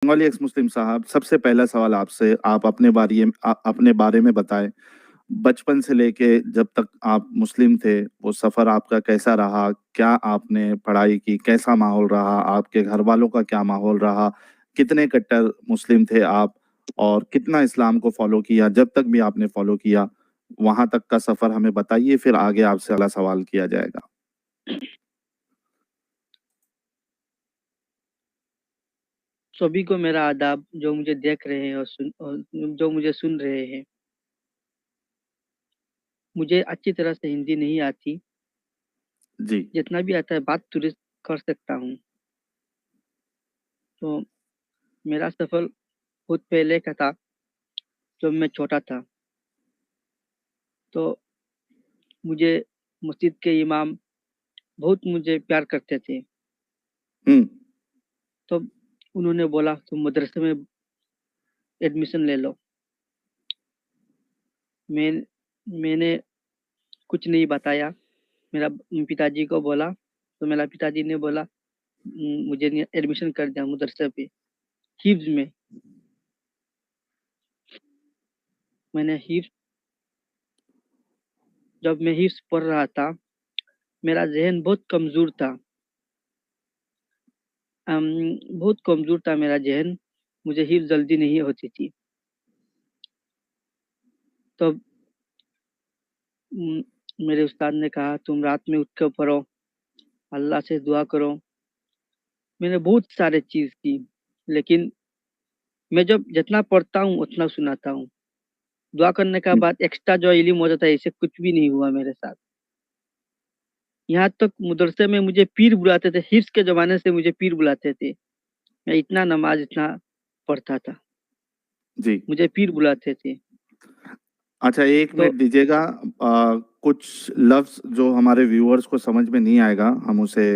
Bengali x मुस्लिम साहब, सबसे पहला सवाल आपसे, आप अपने बारे में बताएं। बचपन से लेके जब तक आप मुस्लिम थे, वो सफर आपका कैसा रहा? क्या आपने पढ़ाई की? कैसा माहौल रहा? आपके घर वालों का क्या माहौल रहा? कितने कट्टर मुस्लिम थे आप? और कितना इस्लाम को फॉलो किया, जब तक भी आपने फॉलो किया? वहां तक का सफर हमें बताइए, फिर आगे आपसे अगला सवाल किया जाएगा। सभी को मेरा आदाब, जो मुझे देख रहे हैं और जो मुझे सुन रहे हैं। मुझे अच्छी तरह से हिंदी नहीं आती। जी। जितना भी आता है बात तुरंत कर सकता हूँ। तो मेरा सफर बहुत पहले का था, जब मैं छोटा था। तो मुझे मस्जिद के इमाम बहुत मुझे प्यार करते थे। हम्म। तो उन्होंने बोला तुम मदरसे में एडमिशन ले लो। मैं मैंने कुछ नहीं बताया। मेरा पिताजी को बोला, तो मेरा पिताजी ने बोला मुझे एडमिशन कर दिया मदरसे पे, हिफ्ज में। मैंने हिफ्ज जब मैं हिफ्ज पढ़ रहा था, मेरा जहन बहुत कमजोर था। बहुत कमजोर था मेरा जहन। मुझे हिफ्ज जल्दी नहीं होती थी। तो मेरे उस्ताद ने कहा तुम रात में उठ कर पढ़ो, अल्लाह से दुआ करो। मैंने बहुत सारे चीज की, लेकिन मैं जब जितना पढ़ता हूँ उतना सुनाता हूँ। दुआ करने का बाद एक्स्ट्रा जो इल्म हो जाता है, ऐसे कुछ भी नहीं हुआ मेरे साथ। यहाँ तक मदरसे में मुझे पीर बुलाते थे, हिफ्ज के जमाने से मुझे पीर बुलाते थे। मैं इतना नमाज इतना पढ़ता था, जी। मुझे पीर बुलाते थे। अच्छा, एक तो मिनट दीजिएगा। कुछ लफ्ज जो हमारे व्यूअर्स को समझ में नहीं आएगा, हम उसे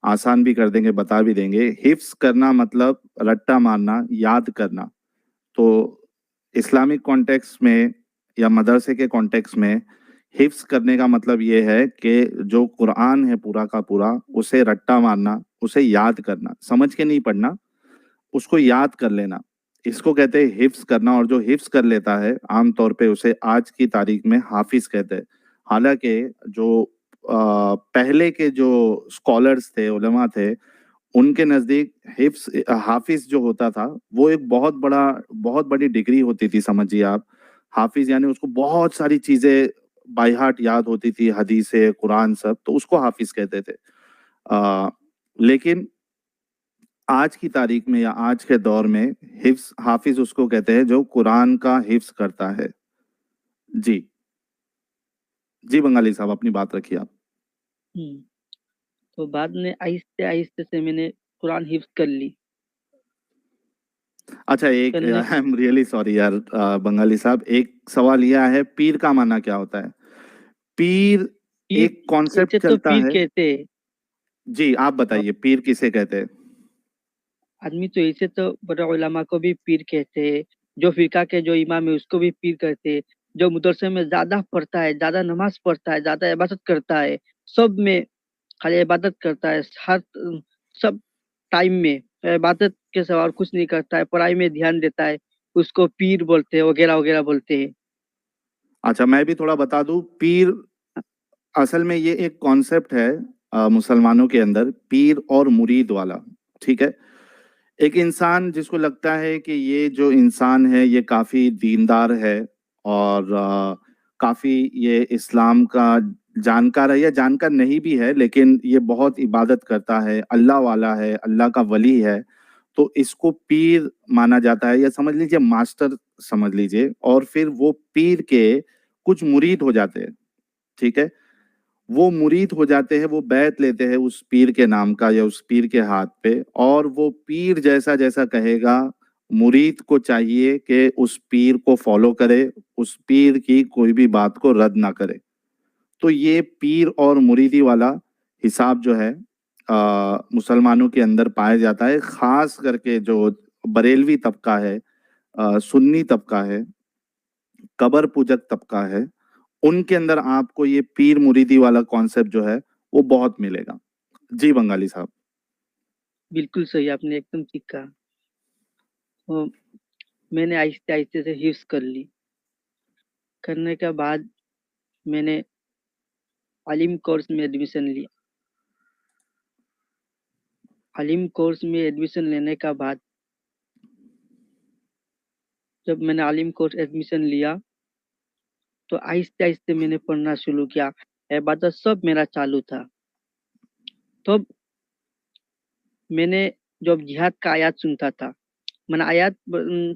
आसान भी कर देंगे, बता भी देंगे। हिफ्स करना मतलब रट्टा मारना, याद करना। तो इस्लामिक कॉन्टेक्स्ट में या मदरसे के कॉन्टेक्स्ट में हिफ्स करने का मतलब ये है कि जो कुरान है पूरा का पूरा, उसे रट्टा मारना, उसे याद करना, समझ के नहीं पढ़ना, उसको याद कर लेना। इसको कहते हैं हिफ्स करना। और जो हिफ्स कर लेता है आमतौर पे उसे आज की तारीख में हाफिज कहते हैं। हालांकि जो पहले के जो स्कॉलर्स थे, उलमा थे, उनके नजदीक हिफ्स, हाफिज जो होता था, वो एक बहुत बड़ी डिग्री होती थी, समझिए आप। हाफिज यानी उसको बहुत सारी चीजें बाय हार्ट याद होती थी, हदीसें, कुरान, सब, तो उसको हाफिज कहते थे। लेकिन आज की तारीख में या आज के दौर में हिफ्स, हाफिज उसको कहते हैं जो कुरान का हिफ्स करता है। जी। जी बंगाली साहब, अपनी बात रखिए आप। हम्म, तो बाद में आहिस्ते आहिस्ते से मैंने कुरान हिफ्ज कर ली। अच्छा, एक करने आई एम रियली सॉरी यार, बंगाली साहब, एक सवाल यह है, पीर का माना क्या होता है? पीर एक पीर कॉन्सेप्ट ऐसे तो चलता पीर है। कहते हैं। जी, आप और बताइए पीर किसे कहते हैं? आदमी तो ऐसे तो बड़े उलमा को भी पीर कहते हैं। जो फिका के जो इमाम है उसको भी पीर कहते हैं। जो मदरसे में ज्यादा पढ़ता है, ज्यादा नमाज पढ़ता है, ज्यादा इबादत करता है, सब में खाली इबादत करता है, हर सब टाइम में इबादत के सिवा और कुछ नहीं करता है, पढ़ाई में ध्यान देता है, उसको पीर बोलते हैं, वगैरह वगैरह बोलते हैं। अच्छा, मैं भी थोड़ा बता दूं। पीर असल में ये एक कॉन्सेप्ट है मुसलमानों के अंदर, पीर और मुरीद वाला। ठीक है। एक इंसान जिसको लगता है कि ये जो इंसान है ये काफी दीनदार है, और काफी ये इस्लाम का जानकार है, या जानकार नहीं भी है लेकिन ये बहुत इबादत करता है, अल्लाह वाला है, अल्लाह का वली है, तो इसको पीर माना जाता है, या समझ लीजिए मास्टर समझ लीजिए। और फिर वो पीर के कुछ मुरीद हो जाते हैं। ठीक है। वो मुरीद हो जाते हैं, वो बैत लेते हैं उस पीर के नाम का या उस पीर के हाथ पे, और वो पीर जैसा जैसा कहेगा, मुरीद को चाहिए कि उस पीर को फॉलो करे, उस पीर की कोई भी बात को रद्द ना करे। तो ये पीर और मुरीदी वाला हिसाब जो है मुसलमानों के अंदर पाया जाता है। खास करके जो बरेलवी तबका है, सुन्नी तबका है, कबर पूजक तबका है, उनके अंदर आपको ये पीर मुरीदी वाला कॉन्सेप्ट जो है वो बहुत मिलेगा। जी बंगाली साहब। बिल्कुल सही, आपने एकदम ठीक कहा। मैंने आहिस्ते-आहिस्ते से हिफ्ज़ कर ली। करने के बाद मैंने आलिम कोर्स में एडमिशन लिया। आलिम कोर्स में एडमिशन लेने के बाद जब मैंने आलिम कोर्स एडमिशन लिया, तो आहिस्ते-आहिस्ते मैंने पढ़ना शुरू किया। इबादत सब मेरा चालू था। तब मैंने जब जिहाद का आयत सुनता था, मैंने आयत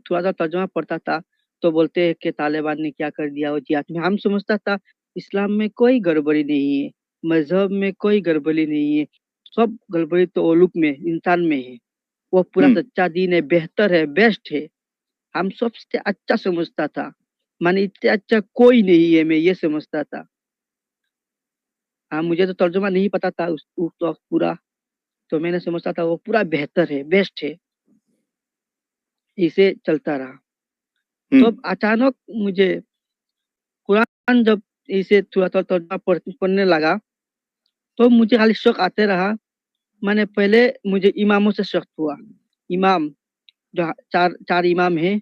थोड़ा-सा तर्जुमा पढ़ता था, तो बोलते हैं कि तालिबान ने क्या कर दिया वो जिहाद में। हम समझता था इस्लाम में कोई गड़बड़ी नहीं है, मज़हब में कोई गड़बड़ी नहीं है, सब गड़बड़ी तो ओलुक में, इंसान में है। वो पूरा हम्म सच्चा दीन है, बेहतर है, बेस्ट है। हम सबसे अच्छा समझता था, माने इससे अच्छा कोई नहीं है, मैं ये समझता था। हाँ, मुझे तो तर्जुमा नहीं पता था उस वक़्त पूरा, तो मैंने समझता था वो पूरा बेहतर है, बेस्ट है, इसे चलता रहा। तो हम्म अब अचानक मुझे कुरान जब इसे थोड़ा-थोड़ा तर्जुमा पढ़ने लगा, तो मुझे खाली शक आते रहा। माने पहले मुझे इमामों से शक हुआ। इमाम जो 4 इमाम हैं, जी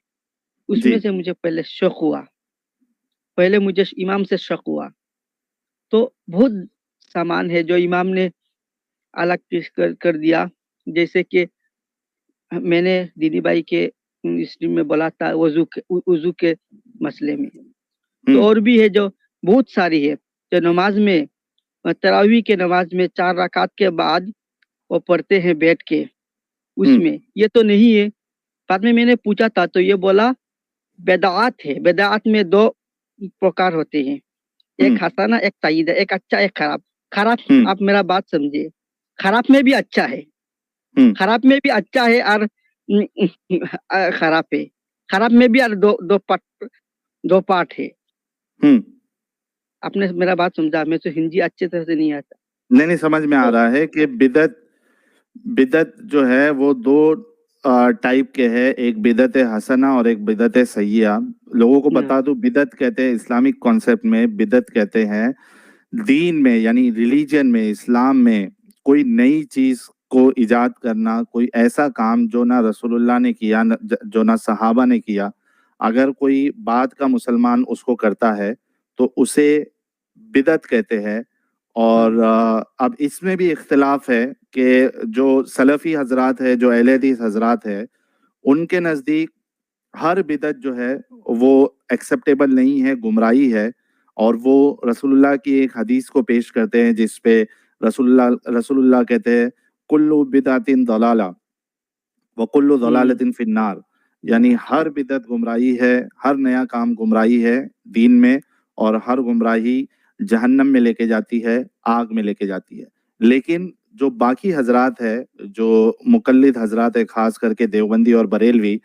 उसमें से मुझे पहले शक हुआ। पहले मुझे इमाम से शक हुआ। तो बहुत सामान है जो इमाम ने अलग पेश कर दिया। जैसे कि मैंने दीदी भाई के स्ट्रीम में बोला था वज़ू के मसले में। तो हम्म और भी है जो बहुत सारी है, जो नमाज़ में तरावी के नमाज़ में 4 रकात के बाद वो पढ़ते हैं बैठ के, हम्म उसमें। ये तो नहीं है। बाद में मैंने पूछा था तो ये बोला बिदअत है। बिदअत में 2 प्रकार होते हैं, हम्म एक हसना, एक सय्यिदा, एक अच्छा, एक खराब। खराब हम्म आप मेरा बात समझिए, खराब में भी अच्छा है। हम्म खराब में भी अच्छा है और खराब है। खराब में भी और 2 पार्ट है। हम्म आपने मेरा बात समझा? मैं तो हिंदी अच्छे तरह से नहीं आता। नहीं नहीं, समझ में आ तो रहा है कि बिदत बिदत जो है वो दो टाइप के हैं, एक बिदत हसना और एक बिदत सैया। लोगों को हाँ, बता दूं, बिदत कहते हैं इस्लामिक कॉन्सेप्ट में, बिदत कहते हैं दीन में, यानी रिलीजन में, इस्लाम में कोई नई चीज को इजाद करना, कोई ऐसा काम जो ना रसूलुल्लाह ने किया, जो ना सहाबा ने किया। अगर कोई बाद का मुसलमान उसको करता है तो उसे बिदत कहते हैं। और हाँ, अब इसमें भी इख्तिलाफ है कि जो सलफी हजरात है, जो अहले हदीस हजरात है, उनके नज़दीक हर बिदत जो है वो एक्सेप्टेबल नहीं है, गुमराही है। और वो रसूलुल्लाह की एक हदीस को पेश करते हैं जिस पे रसूलुल्लाह कहते हैं, कुल्लु बिदातिन दलाला व कुल्लु हुँ, दलालतिन फिन्नार। यानी हर बिदत गुमराही है, हर नया काम गुमराही है दीन में, और हर गुमराही जहन्नम में लेके जाती है, आग में लेके जाती है। लेकिन जो बाकी हजरात है, जो मुकल्लिद हजरात है, खास करके देवबंदी और बरेलवी,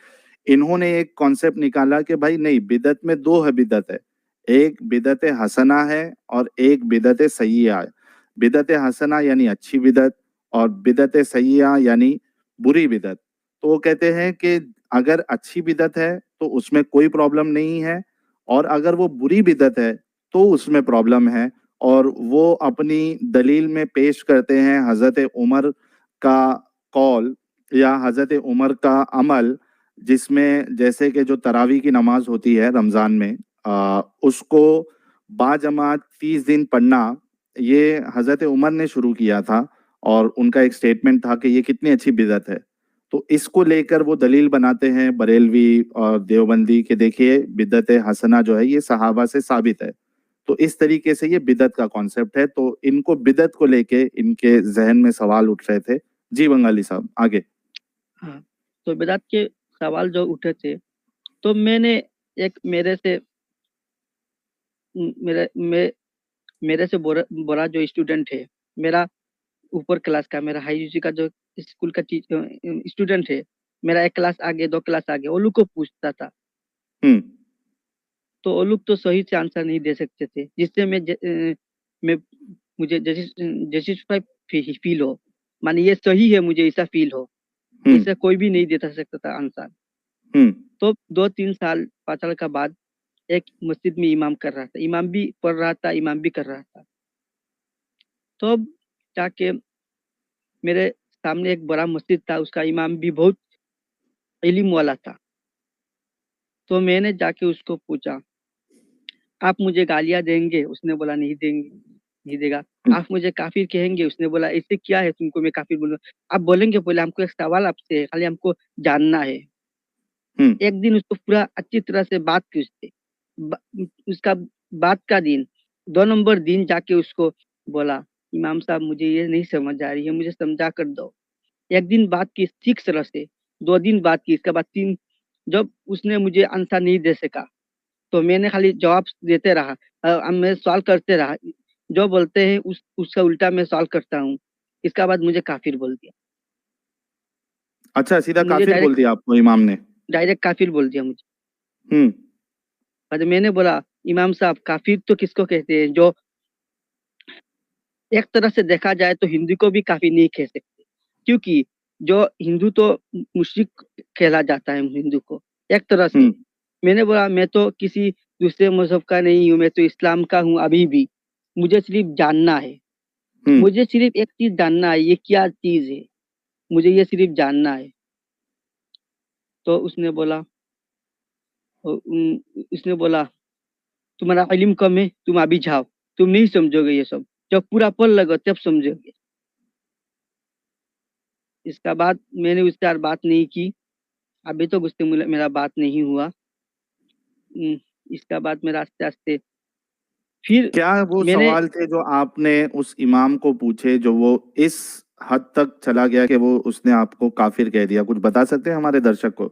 इन्होंने एक कॉन्सेप्ट निकाला कि भाई नहीं, बिदत में दो है बिदत है, एक बिदत हसना है और एक बिदत सय्या है। बिदत हसना यानी अच्छी बिदत, और बिदत सय्या यानी बुरी बिदत। तो वो कहते हैं कि अगर अच्छी बिदत है तो उसमें कोई प्रॉब्लम नहीं है, और अगर वो बुरी बिदत है तो उसमें प्रॉब्लम है। और वो अपनी दलील में पेश करते हैं हजरत उमर का कौल या हजरत उमर का अमल, जिसमें जैसे कि जो तरावी की नमाज होती है रमजान में, उसको बाजमात 30 दिन पढ़ना, ये हजरत उमर ने शुरू किया था। और उनका एक स्टेटमेंट था कि ये कितनी अच्छी बिदत है। तो इसको लेकर वो दलील बनाते हैं बरेलवी और देवबंदी के, देखिए बिदत हसना जो है ये सहाबा से साबित है। तो इस तरीके से ये बिदत का कॉन्सेप्ट है। तो इनको बिदत को लेके इनके जहन में सवाल उठ रहे थे। जी बंगाली साहब, आगे। हाँ। तो बिदअत के सवाल जो उठे थे, तो मैंने एक मेरे मे मेरे से बड़ा जो स्टूडेंट है, मेरा ऊपर क्लास का, मेरा हाई यूजी का जो स्कूल का स्टूडेंट है, मेरा 1 क्लास आगे, 2 क्लास आगे, वो लोग को पूछता था। हम्म तो वो लोग तो सही से आंसर नहीं दे सकते थे, जिससे मैं मुझे जस्टिफाई फील हो, माने ये सही है, मुझे ऐसा फील हो। हम्म ऐसा कोई भी नहीं दे सकता था आंसर। हम्म तो 2-3 साल 5 साल का बाद एक मस्जिद में इमाम कर रहा था, इमाम भी पढ़ रहा था, इमाम भी कर रहा था। तो अब जाके मेरे सामने एक बड़ा मस्जिद था, उसका इमाम भी बहुत इल्म वाला था। तो मैंने जाके उसको पूछा, आप मुझे गालियां देंगे? उसने बोला नहीं देंगे, नहीं देगा। आप मुझे काफिर कहेंगे? उसने बोला इससे क्या है तुमको मैं काफिर बोलूं? आप बोलेंगे? बोले हमको एक सवाल आपसे है, खाली हमको जानना है। हम्म। एक दिन उसको पूरा अच्छी तरह से बात की उससे। उसका बात का दिन 2 नंबर दिन जाके उसको बोला, इमाम साहब मुझे ये नहीं समझ आ रही है, मुझे समझा कर दो। एक दिन बात की ठीक तरह से, 2 दिन बात की, इसके बाद 3, जब उसने मुझे आंसर नहीं दे सका तो मैंने खाली जवाब देते रहा। मैं सवाल करते रहा, जो बोलते हैं उसका उल्टा मैं सवाल करता हूँ। इसके बाद मुझे काफिर बोल दिया। अच्छा, सीधा मुझे काफिर बोल डायरेक्ट दिया आपको इमाम ने? डायरेक्ट काफिर बोल दिया मुझे। हम्म। बाद मैंने बोला, इमाम साहब काफिर तो किसको कहते हैं? जो एक तरह से देखा जाए तो हिंदू को भी काफिर नहीं कह सकते, क्योंकि जो हिंदू तो मुश्रिक कहला जाता है हिंदू को एक तरह से। हम्म। मैंने बोला मैं तो किसी दूसरे मजहब का नहीं हूँ, मैं तो इस्लाम का हूँ अभी भी। मुझे सिर्फ जानना है, हम्म। मुझे सिर्फ एक चीज जानना है, ये क्या चीज है, मुझे ये सिर्फ जानना है। तो उसने बोला तुम्हारा इल्म कम है, तुम अभी जाओ, तुम नहीं समझोगे ये सब, जब पूरा पल लगो तब समझोगे। इसका बाद मैंने उसके साथ बात नहीं की, अभी तो उससे मेरा बात नहीं हुआ। इसका बाद मेरा आस्ते आस्ते फिर क्या वो मैंने सवाल थे जो आपने उस इमाम को पूछे, जो वो इस हद तक चला गया कि वो उसने आपको काफिर कह दिया? कुछ बता सकते हैं हमारे दर्शक को?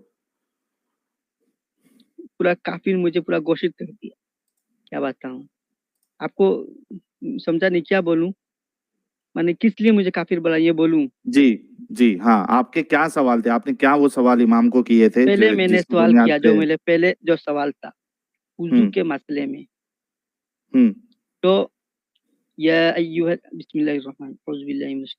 पूरा काफिर मुझे पूरा घोषित कर दिया। क्या बताऊं आपको, समझा नहीं क्या बोलूं, मैंने किस लिए मुझे काफिर बोला ये बोलूं। जी। जी हाँ, आपके क्या सवाल थे? आपने क्या वो सवाल इमाम को किए थे पहले मैंने जिस सवाल बुनियाद किया, जो पे? मेरे पहले जो सवाल था उर्दू हम्म। के मसले में। हम्म। तो या अय्युहा बिस्मिल्लाहिर्रहमानिर्रहीम औज़ु बिल्लाहि मिनश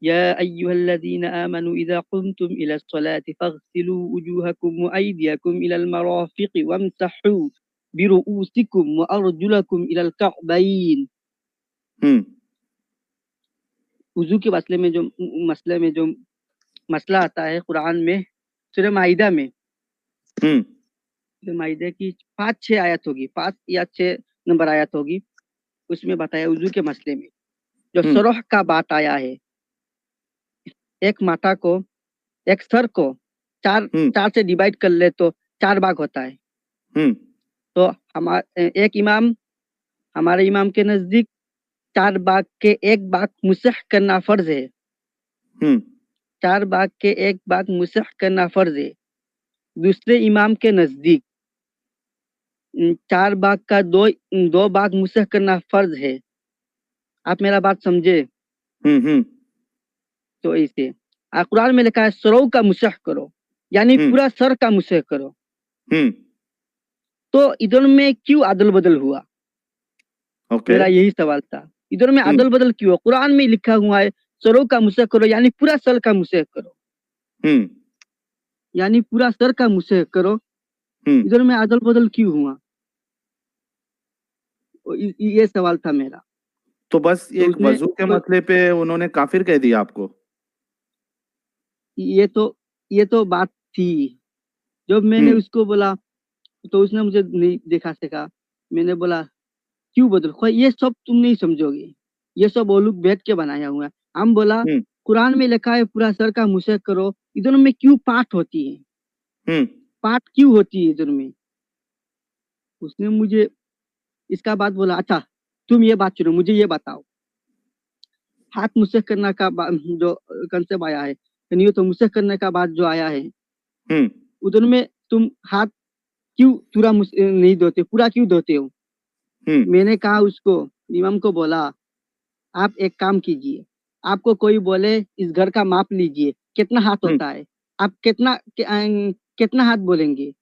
या अय्युहल्लज़ीना आमनू इज़ा कुमतुम इलस्सलाति फग़सिलू वुजूहकुम व अयदियकुम इलल मराफ़िक़ि वम्सहू बिरुऊसिकुम व अर्जुलकुम इलल कअबैन। हम्म। वुजू के मसले में जो मसला आता है कुरान में, सूरह माइदा में। हम्म। सूरह माइदा की 5-6 आयत होगी, 5 या 6 नंबर आयत होगी। उसमें बताया वुजू के मसले में जो हम्म। सरह का बात आया है। एक माथा को, एक सर को चार हम्म। चार से डिवाइड कर ले तो 4 भाग होता है। हम्म। तो हमारे इमाम के नजदीक 4 भाग के 1 भाग मुसह करना फर्ज है। हम्म। 4 भाग के 1 भाग मुसह करना फर्ज है। दूसरे इमाम के नजदीक 4 भाग का 2 भाग मुसह करना फर्ज है। आप मेरा बात समझे? हम्म। हम्म। तो ऐसे कुरान में लिखा है सरौ का मुसह करो, यानी हम्म। पूरा सर का मुसह करो। हम्म। तो इधर में क्यों अदल बदल हुआ? ओके। मेरा यही सवाल था, इधर में हम्म। अदल बदल क्यों? कुरान में लिखा हुआ है सरों का मुसह करो, यानी पूरा सर का मुसह करो, हम्म। यानी पूरा सर का मुसह करो। हम्म। इधर में अदल बदल क्यों हुआ? ये सवाल था मेरा। तो बस तो एक उसने वजू के तो मसले पे उन्होंने काफिर कह दिया आपको? ये तो ये तो बात थी। जब मैंने हम्म। उसको बोला तो उसने मुझे नहीं देखा सका। मैंने बोला क्यों बदल, ये सब तुम नहीं समझोगे, ये सब वो लोग बैठ के बनाया हुआ है। हम बोला हम्म। कुरान में लिखा है पूरा सर का मुसह करो, इधर में क्यों पाठ होती है, हम्म। पाठ क्यों होती है इधर में? उसने मुझे इसका बात बोला, अच्छा तुम ये बात सुनो, मुझे ये बताओ, हाथ मुसह करने का जो कंसेप्ट आया है, यानी ये तो मुसह करने का बाद जो आया है, हम्म। उधर में तुम हाथ क्यों पूरा नहीं धोते, पूरा क्यों धोते हो? हम्म। मैंने कहा उसको, इमाम को बोला, आप एक काम कीजिए, आपको कोई बोले इस घर का माप लीजिए कितना हाथ हम्म। होता है, आप कितना हाथ बोलेंगे,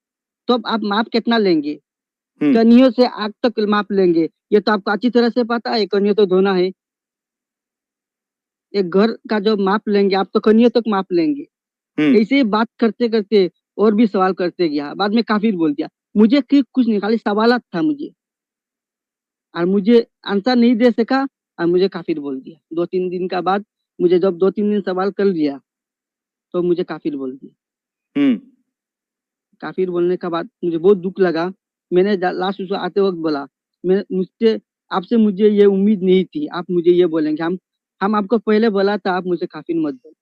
तो अब आप माप कितना लेंगे? हम्म। कनियों से आग तक माप लेंगे, ये तो आपको अच्छी तरह से पता है, कनियों तो धोना है। एक घर का जो माप लेंगे आप तो कनियों तक माप लेंगे। हम्म। ऐसे ही बात करते करते और भी सवाल करते गया, बाद में काफिर बोल दिया। मुझे कुछ नहीं, खाली सवाल था मुझे, और मुझे आंसर नहीं दे सका, और मुझे काफिर बोल दिया। 2-3 दिन का बाद मुझे जब 2-3 दिन सवाल कर लिया तो मुझे काफिर बोल दिया। हम्म। काफिर बोलने का बाद मुझे बहुत दुख लगा। मैंने लास्ट उसको आते वक्त बोला, मैं मुझसे आपसे मुझे ये उम्मीद नहीं थी, आप मुझे ये बोलेंगे। हम आपको पहले बोला था, आप मुझे काफिर मत बोलो,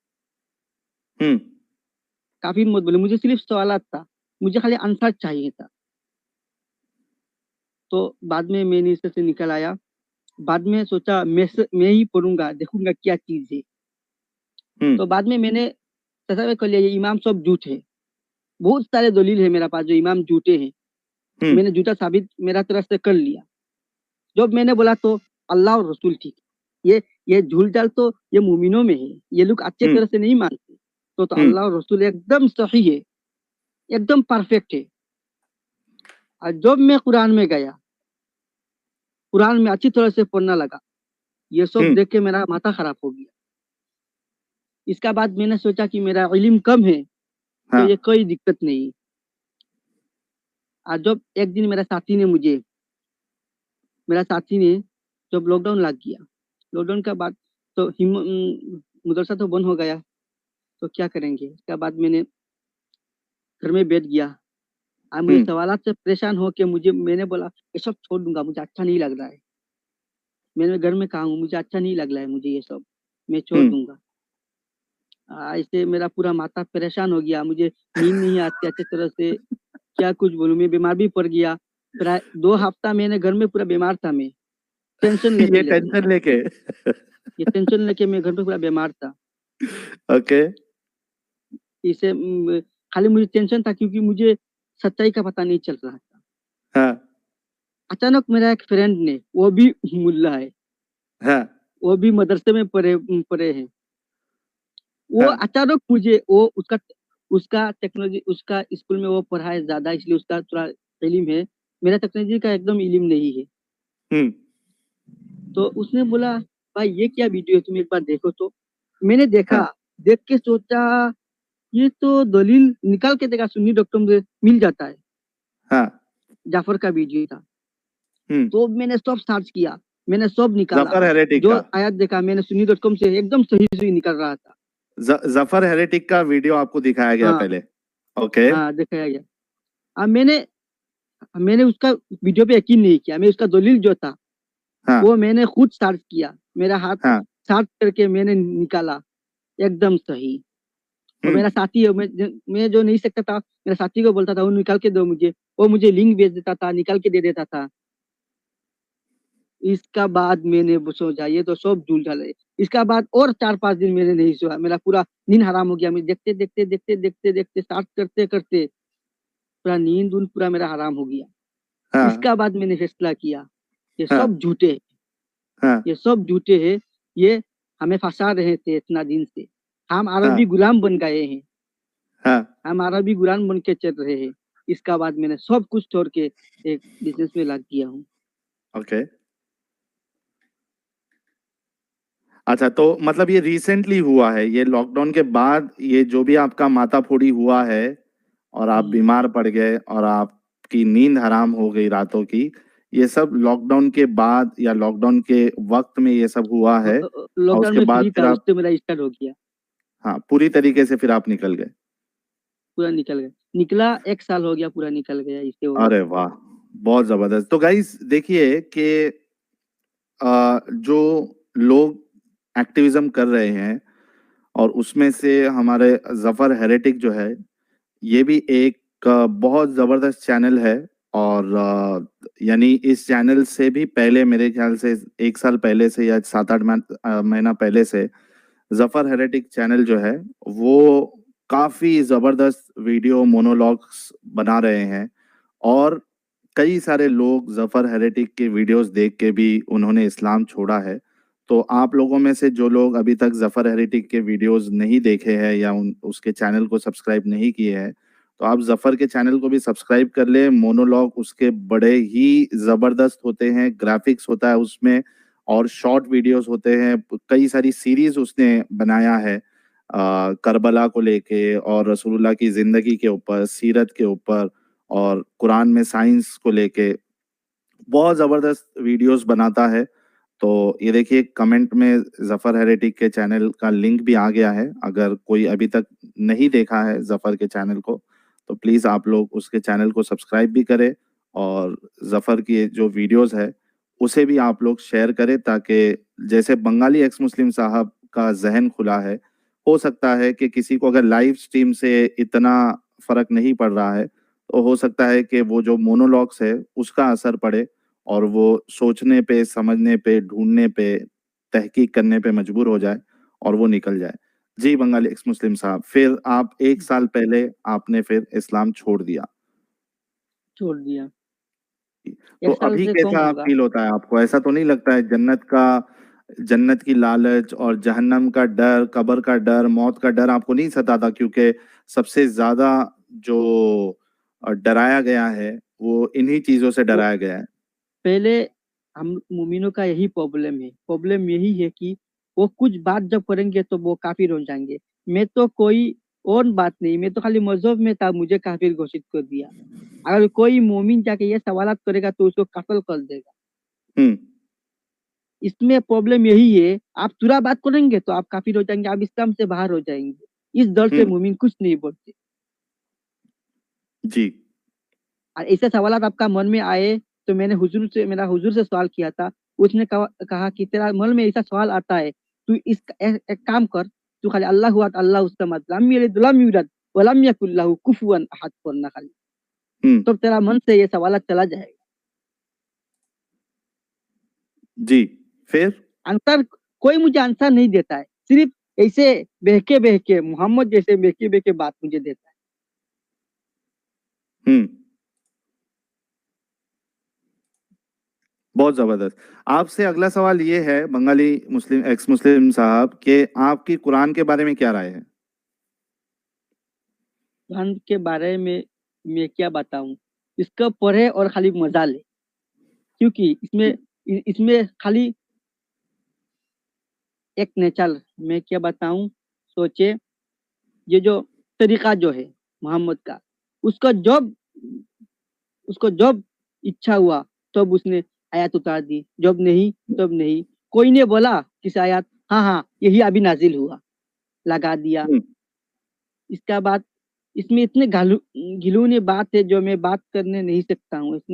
काफिर मत बोले। मुझे सिर्फ सवाल था, मुझे खाली आंसर चाहिए था। तो बाद में मैं नीचे से निकल आया। बाद में सोचा मैं ही पढ़ूंगा, देखूंगा क्या चीज है। तो बाद में मैंने तस्वीर कर लिया, ये इमाम सब झूठ है। बहुत सारे दलील है मेरे पास जो इमाम झूठे हैं। मैंने झूठा साबित मेरा तरफ से कर लिया। जब मैंने बोला तो अल्लाह और रसूल ठीक, ये झूठ डाल तो ये मुमिनों में है, ये लोग अच्छे तरह से नहीं मानते। तो अल्लाह और रसूल एकदम सही है, एकदम परफेक्ट है। और जब मैं कुरान में गया, कुरान में अच्छी तरह से पढ़ना लगा, ये सब देख के मेरा माथा खराब हो गया। इसका बाद मैंने सोचा कि मेरा इल्म कम है, तो ये कोई दिक्कत नहीं। और जब एक दिन मेरा साथी ने जब लॉकडाउन लग गया, लॉकडाउन के बाद तो मदरसा तो बंद हो गया, तो क्या करेंगे। इसके बाद मैंने घर में बैठ गया। अब मुझे सवालात से परेशान हो के मैंने बोला ये सब छोड़ दूंगा, मुझे अच्छा नहीं लग रहा है। मैंने घर में कहा हूँ मुझे अच्छा नहीं लग रहा है, मुझे ये सब मैं छोड़ दूंगा। ऐसे मेरा पूरा माथा परेशान हो गया, मुझे नींद नहीं आती अच्छी तरह से। क्या कुछ बोलूं, मैं बीमार भी पड़ गया। प्राय 2 हफ्ता मैंने घर में पूरा बीमार था। मैं टेंशन ये लेते टेंशन लेके ये टेंशन लेके मैं घर पे पूरा बीमार था। ओके। इसे खाली मुझे टेंशन था क्योंकि मुझे सच्चाई का पता नहीं चल रहा था। हाँ अचानक मेरा एक फ्रेंड ने, वो भी मुल्ला है, हाँ वो भी मदरसे में पढ़े हैं। वो हाँ अचानक मुझे वो उसका टेक्नोलॉजी, उसका स्कूल में वो पढ़ा है ज्यादा, इसलिए उसका थोड़ा इल्म है। मेरा टेक्नोलॉजी का एकदम इल्म नहीं है। तो उसने बोला भाई ये क्या वीडियो है, तुम एक बार देखो। तो मैंने देखा, हाँ देख के सोचा ये तो दलील निकाल के देखा, सुन्नी डॉक्टर में मिल जाता है। हाँ जाफर का वीडियो था। तो मैंने सब सर्च किया, मैंने सब निकाला। जफर हेरेटिक जो का आयत देखा मैंने सुन्नी डॉट कॉम से, एकदम सही सही निकल रहा था। जफर हेरेटिक का वीडियो आपको दिखाया गया हाँ पहले। ओके। हाँ, दिखाया गया। अब मैंने उसका वीडियो पे यकीन नहीं किया। मैं उसका दलील जो था हाँ वो मैंने खुद सर्च किया, मेरा हाथ हाँ सर्च करके मैंने निकाला, एकदम सही। और मेरा साथी है, मैं जो नहीं सकता था, मेरा साथी को बोलता था वो निकाल के दो मुझे, वो मुझे लिंक भेज देता था, निकाल के दे देता था। इसका बाद मैंने सोचा ये तो सब झूठ है। इसका बाद और 4-5 दिन मैंने नहीं सोया, मेरा पूरा नींद हराम हो गया। मैं देखते देखते देखते देखते देखते सर्च करते करते पूरा नींद पूरा मेरा हराम हो गया। हाँ इसका बाद मैंने फैसला किया ये हाँ सब झूठे हैं, हाँ ये सब झूठे हैं। ये हमें फंसा रहे थे इतना दिन से, हम हाँ अरबी गुलाम बन गए हैं, हाँ हम अरबी गुलाम बन के चल रहे हैं। इसका बाद मैंने सब कुछ छोड़ के एक बिजनेस में लग गया हूँ। ओके। अच्छा, तो मतलब ये रिसेंटली हुआ है, ये लॉकडाउन के बाद ये जो भी आपका माथाफोड़ी हुआ है और आप बीमार पड़ गए और आपकी नींद हराम हो गई रातों की, ये सब लॉकडाउन के बाद या लॉकडाउन के वक्त में ये सब हुआ है और लॉकडाउन उसके में बाद फ्री फिर था, आप, उससे मेरा स्टार्ट हो गया। हाँ, पूरी तरीके से फिर आप निकल गए। पूरा निकल गया, निकला 1 साल हो गया, पूरा निकल गया इससे वो। अरे वाह, बहुत जबरदस्त। तो गाइस देखिए कि जो लोग एक्टिविज्म कर रहे हैं और उसमें से हमारे जफर हेरेटिक जो है, ये भी एक बहुत जबरदस्त चैनल है। और यानी इस चैनल से भी पहले मेरे ख्याल से 1 साल पहले से या 7-8 महीना पहले से जफर हेरेटिक चैनल जो है वो काफी जबरदस्त वीडियो मोनोलॉग्स बना रहे हैं। और कई सारे लोग जफर हेरेटिक के वीडियोस देख के भी उन्होंने इस्लाम छोड़ा है। तो आप लोगों में से जो लोग अभी तक जफर हेरेटिक के वीडियोस नहीं देखे हैं या उसके चैनल को सब्सक्राइब नहीं किए हैं, तो आप जफर के चैनल को भी सब्सक्राइब कर ले। मोनोलॉग उसके बड़े ही जबरदस्त होते हैं, ग्राफिक्स होता है उसमें और शॉर्ट वीडियोस होते हैं। कई सारी सीरीज उसने बनाया है करबला को लेके और रसूलुल्लाह की जिंदगी के ऊपर, सीरत के ऊपर और कुरान में साइंस को लेके बहुत जबरदस्त वीडियोस बनाता है। तो ये देखिए कमेंट में जफर हेरेटिक के चैनल का लिंक भी आ गया है, अगर कोई अभी तक नहीं देखा है जफर के चैनल को तो प्लीज आप लोग उसके चैनल को सब्सक्राइब भी करें और जफर की जो वीडियोस है उसे भी आप लोग शेयर करें, ताकि जैसे बंगाली एक्स मुस्लिम साहब का जहन खुला है, हो सकता है कि किसी को अगर लाइव स्ट्रीम से इतना फर्क नहीं पड़ रहा है तो हो सकता है कि वो जो मोनोलॉग्स है उसका असर पड़े और वो सोचने पे, समझने पे, ढूंढने पे, तहकीक करने पे मजबूर हो जाए और वो निकल जाए। जी बंगाली एक्स मुस्लिम साहब, फिर आप 1 साल पहले आपने फिर इस्लाम छोड़ दिया, छोड़ दिया। तो 1 साल अभी से कम कैसा होगा। फील होता है आपको? ऐसा तो नहीं लगता है जन्नत की लालच और जहन्नम का डर, कब्र का डर, मौत का डर आपको नहीं सताता? क्योंकि सबसे ज्यादा जो डराया गया है वो इन्हीं चीजों से वो डराया गया है। पहले हम मोमिनों का यही प्रॉब्लम है। प्रॉब्लम यही है कि वो कुछ बात जब करेंगे तो वो काफिर हो जाएंगे। मैं तो कोई और बात नहीं, मैं तो खाली मजहब में था, मुझे काफिर घोषित कर दिया। अगर कोई मोमिन जाके ये सवालात करेगा तो उसको कत्ल कर देगा। हम्म। इसमें प्रॉब्लम यही है, आप तुरा बात करेंगे तो आप काफिर हो जाएंगे, आप इस्लाम से बाहर हो जाएंगे। इस डर से हम्म। मोमिन कुछ नहीं बोलते। जी। और ऐसे सवालात आपका मन में आए तो मेरा हुजूर से सवाल किया था। उसने कहा कि तेरा मन में ऐसा सवाल आता है, तू एक काम कर, तू खाली अल्लाह अहद अल्लाह उस्तमद लम यलिद वलम यूलद वलम यकुल लहू कुफुवन अहद पढ़ना खाली। हम्म। तो तेरा मन से ये सवाल चला जाएगा। जी। फिर? आंसर कोई मुझे आंसर नहीं देता है, सिर्फ ऐसे बहके बहके मोहम्मद जैसे बहके बहके बात मुझे देता है। हम्म। बहुत जबरदस्त। आपसे अगला सवाल ये है बंगाली मुस्लिम एक्स मुस्लिम साहब, कि आपकी कुरान के बारे में क्या राय है? कुरान के बारे में मैं क्या बताऊं, इसको पढ़े और खाली मजा ले। क्योंकि इसमें खाली एक नेचर, मैं क्या बताऊं, सोचे, ये जो तरीका जो है मोहम्मद का, उसको जब उसको जब इच्छा हुआ तब उसने आयत उतार दी, जब नहीं तब नहीं। कोई ने बोला किस आयत, हाँ हाँ यही अभी नाजिल हुआ, लगा दिया। हम्म। इसका बाद इसमें इतने घिलौने बात है जो मैं बात करने नहीं सकता हूँ इसमें।